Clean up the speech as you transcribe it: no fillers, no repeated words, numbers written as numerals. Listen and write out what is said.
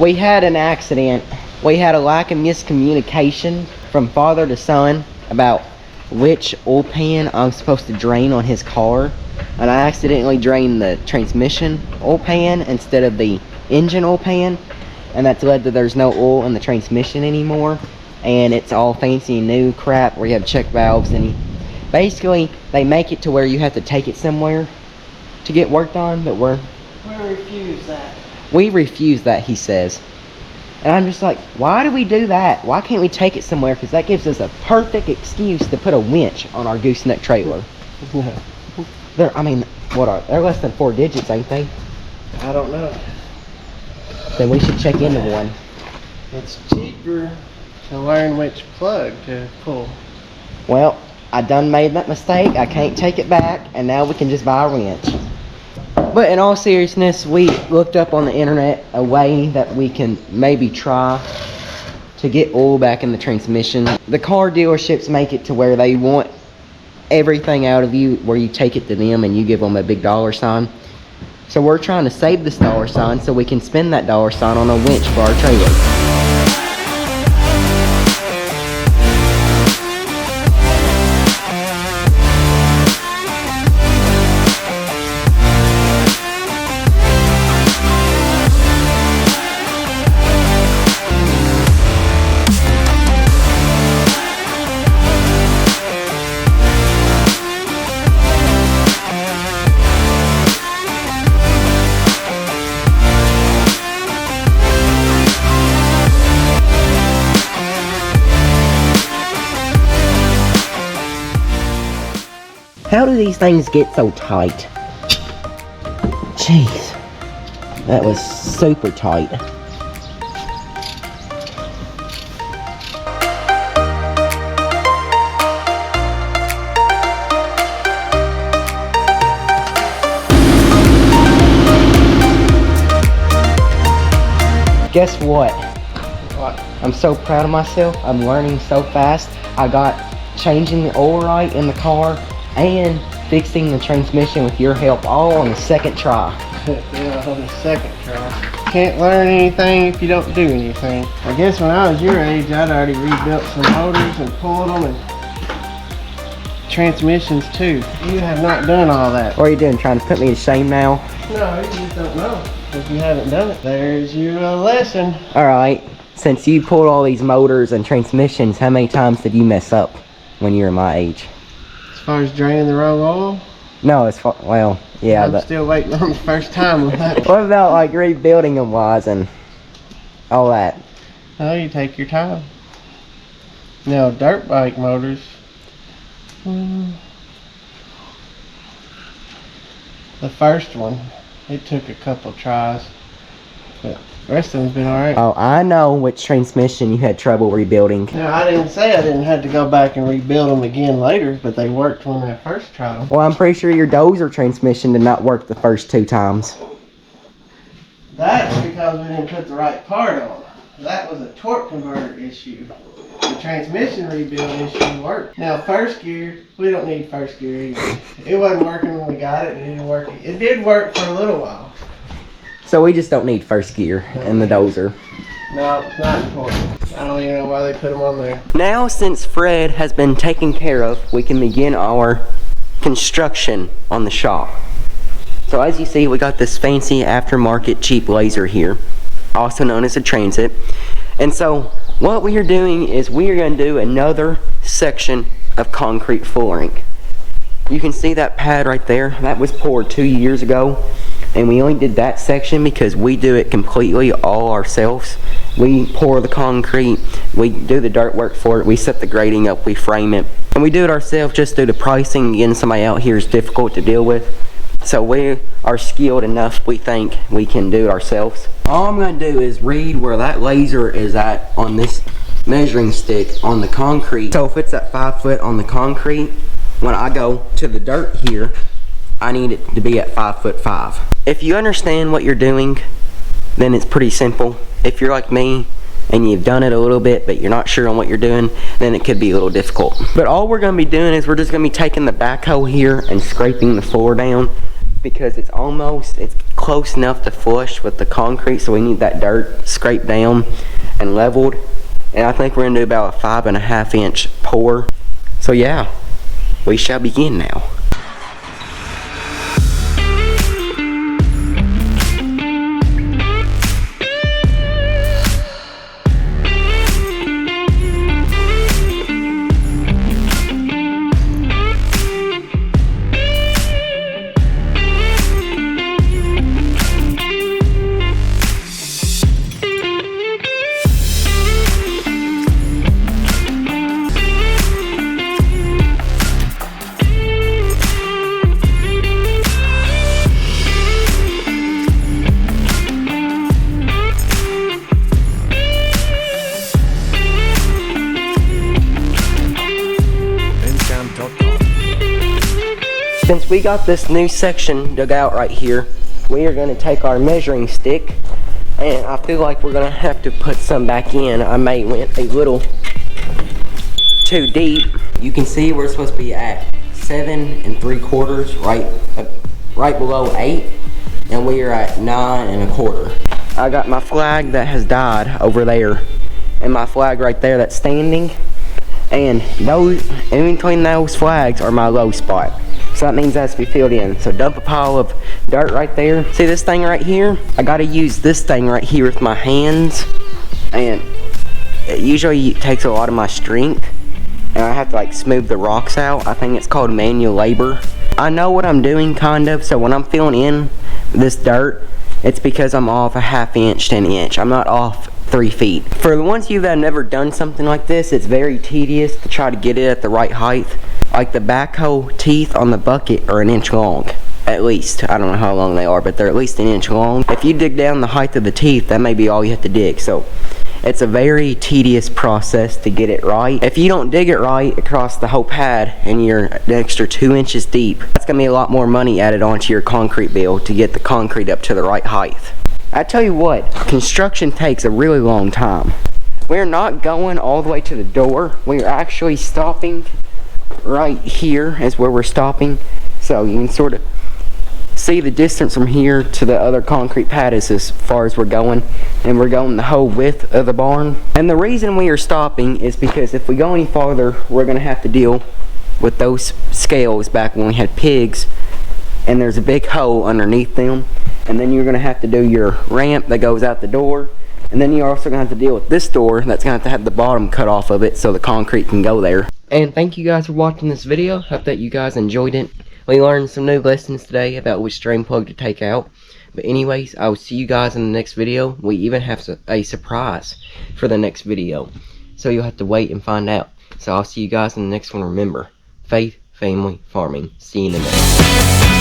We had an accident. We had a lack of miscommunication from father to son about which oil pan I'm supposed to drain on his car. And I accidentally drained the transmission oil pan instead of the engine oil pan. And that's led to there's no oil in the transmission anymore. And it's all fancy and new crap where you have check valves. And basically, they make it to where you have to take it somewhere to get worked on. But we refuse that. We refuse that, he says. And I'm just like, why do we do that? Why can't we take it somewhere? Because that gives us a perfect excuse to put a winch on our gooseneck trailer. They're, I mean, they're less than 4 digits, ain't they? I don't know. Then we should check into one. It's cheaper to learn which plug to pull. Well, I done made that mistake. I can't take it back, and now we can just buy a wrench. But in all seriousness, we looked up on the internet a way that we can maybe try to get oil back in the transmission. The car dealerships make it to where they want everything out of you, where you take it to them and you give them a big dollar sign. So we're trying to save this dollar sign so we can spend that dollar sign on a winch for our trailer. How do these things get so tight? Jeez, that was super tight. Guess what? What? I'm so proud of myself. I'm learning so fast. I got changing the oil right in the car and fixing the transmission with your help all on the second try. Yeah, on the second try. Can't learn anything if you don't do anything. I guess when I was your age, I'd already rebuilt some motors and pulled them and transmissions too. You have not done all that. What are you doing, trying to put me to shame now? No, you just don't know if you haven't done it. There's your lesson. Alright, since you pulled all these motors and transmissions, how many times did you mess up when you were my age? As far as draining the wrong oil? No, well, yeah. I'm still waiting on the first time on that. What about like rebuilding them wise and all that? Oh, you take your time. Now, dirt bike motors. The first one, it took a couple tries, but the rest of them's been alright. Oh, I know which transmission you had trouble rebuilding. Now, I didn't say I didn't have to go back and rebuild them again later, but they worked when I first tried them. Well, I'm pretty sure your dozer transmission did not work the first 2 times. That's because we didn't put the right part on. That was a torque converter issue. The transmission rebuild issue worked. Now, first gear, we don't need first gear either. It wasn't working when we got it. It didn't work. It did work for a little while. So we just don't need first gear in the dozer. No, it's not important. I don't even know why they put them on there. Now, since Fred has been taken care of, we can begin our construction on the shop. So as you see, we got this fancy aftermarket cheap laser here, also known as a transit. And so what we are doing is we are going to do another section of concrete flooring. You can see that pad right there. That was poured 2 years ago. And we only did that section because we do it completely all ourselves. We pour the concrete, we do the dirt work for it, we set the grading up, we frame it. And we do it ourselves just through the pricing. Getting somebody out here is difficult to deal with. So we are skilled enough, we think we can do it ourselves. All I'm going to do is read where that laser is at on this measuring stick on the concrete. So if it's at 5 foot on the concrete, when I go to the dirt here, I need it to be at 5'5". If you understand what you're doing, then it's pretty simple. If you're like me and you've done it a little bit but you're not sure on what you're doing, then it could be a little difficult. But all we're going to be doing is we're just going to be taking the backhoe here and scraping the floor down because it's close enough to flush with the concrete, so we need that dirt scraped down and leveled. And I think we're gonna do about a 5.5 inch pour. So yeah, we shall begin now. Since we got this new section dug out right here, we are going to take our measuring stick, and I feel like we're going to have to put some back in. I may went a little too deep. You can see we're supposed to be at 7 3/4, right below 8, and we are at 9 1/4. I got my flag that has died over there, and my flag right there that's standing, and those in between those flags are my low spot. So that means that has to be filled in. So dump a pile of dirt right there. See this thing right here? I gotta use this thing right here with my hands, and it usually takes a lot of my strength, and I have to like smooth the rocks out. I think it's called manual labor. I know what I'm doing kind of, so when I'm filling in this dirt, it's because I'm off a 1/2 inch to 1 inch. I'm not off 3 feet. For the ones of you that have never done something like this, it's very tedious to try to get it at the right height. Like the backhoe teeth on the bucket are 1 inch long, at least. I don't know how long they are, but they're at least 1 inch long. If you dig down the height of the teeth, that may be all you have to dig. So it's a very tedious process to get it right. If you don't dig it right across the whole pad and you're an extra 2 inches deep, that's gonna be a lot more money added onto your concrete bill to get the concrete up to the right height. I tell you what, construction takes a really long time. We're not going all the way to the door. We're actually stopping right here is where we're stopping. So you can sort of see the distance from here to the other concrete pad is as far as we're going, and we're going the whole width of the barn. And the reason we are stopping is because if we go any farther, we're going to have to deal with those scales back when we had pigs, and there's a big hole underneath them, and then you're going to have to do your ramp that goes out the door, and then you're also going to have to deal with this door that's going to have the bottom cut off of it so the concrete can go there. And thank you guys for watching this video. Hope that you guys enjoyed it. We learned some new lessons today about which drain plug to take out. But anyways, I will see you guys in the next video. We even have a surprise for the next video, so you'll have to wait and find out. So I'll see you guys in the next one. Remember, faith, family, farming. See you in the next one.